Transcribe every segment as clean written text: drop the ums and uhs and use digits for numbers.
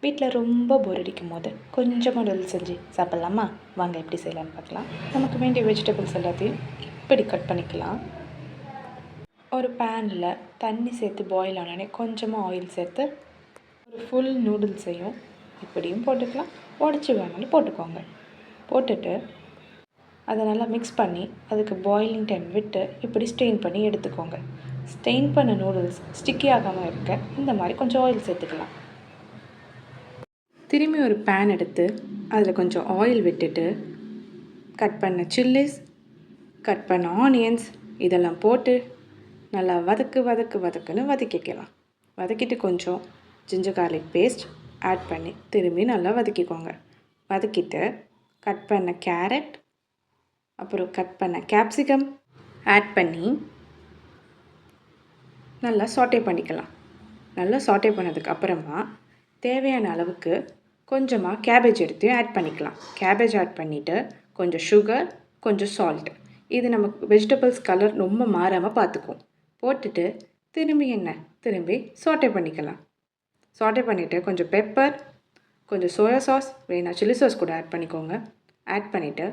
வீட்டில் ரொம்ப போர் அடிக்கும் போது கொஞ்சமாக நூடுல்ஸ் செஞ்சு சாப்பிட்லாமா? வாங்க எப்படி செய்யலான்னு பார்க்கலாம். நமக்கு வேண்டிய வெஜிடபிள்ஸ் எல்லாத்தையும் இப்படி கட் பண்ணிக்கலாம். ஒரு பேனில் தண்ணி சேர்த்து பாயில் ஆனோடனே கொஞ்சமாக ஆயில் சேர்த்து ஒரு ஃபுல் நூடுல்ஸையும் இப்படியும் போட்டுக்கலாம், உடச்சி வேணாலும் போட்டுக்கோங்க. போட்டுட்டு அதை நல்லா மிக்ஸ் பண்ணி அதுக்கு பாயிலிங் டைம் விட்டு இப்படி ஸ்ட்ரெயின் பண்ணி எடுத்துக்கோங்க. ஸ்ட்ரெயின் பண்ண நூடுல்ஸ் ஸ்டிக்கி ஆகாமல் இருக்க இந்த மாதிரி கொஞ்சம் ஆயில் சேர்த்துக்கலாம். திரும்பி ஒரு பேன் எடுத்து அதில் கொஞ்சம் ஆயில் விட்டுட்டு கட் பண்ண சில்லிஸ், கட் பண்ண ஆனியன்ஸ் இதெல்லாம் போட்டு நல்லா வதக்குன்னு வதக்கிக்கலாம். வதக்கிட்டு கொஞ்சம் ஜிஞ்சர் கார்லிக் பேஸ்ட் ஆட் பண்ணி திரும்பி நல்லா வதக்கிக்கோங்க. வதக்கிட்டு கட் பண்ண கேரட் அப்புறம் கட் பண்ண கேப்சிகம் ஆட் பண்ணி நல்லா சாட்டே பண்ணிக்கலாம். நல்லா சாட்டே பண்ணதுக்கு அப்புறமா தேவையான அளவுக்கு கொஞ்சமாக கேபேஜ் எடுத்து ஆட் பண்ணிக்கலாம். கேபேஜ் ஆட் பண்ணிவிட்டு கொஞ்சம் சுகர், கொஞ்சம் சால்ட், இது நமக்கு வெஜிடபிள்ஸ் கலர் ரொம்ப மாறாமல் பார்த்துக்கும். போட்டுட்டு திரும்பி சாட்டே பண்ணிக்கலாம். சாட்டே பண்ணிவிட்டு கொஞ்சம் பெப்பர், கொஞ்சம் சோயா சாஸ், வேணா சில்லி சாஸ் கூட ஆட் பண்ணிக்கோங்க. ஆட் பண்ணிவிட்டு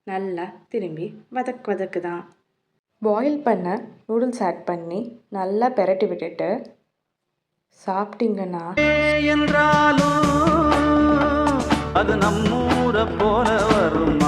நல்லா திரும்பி வதக்கு தான். பாயில் பண்ண நூடுல்ஸ் ஆட் பண்ணி நல்லா பெரட்டி விட்டுட்டு சாப்பிட்டீங்கன்னா என்றாலும் அது நம்மூரை போல வரும்.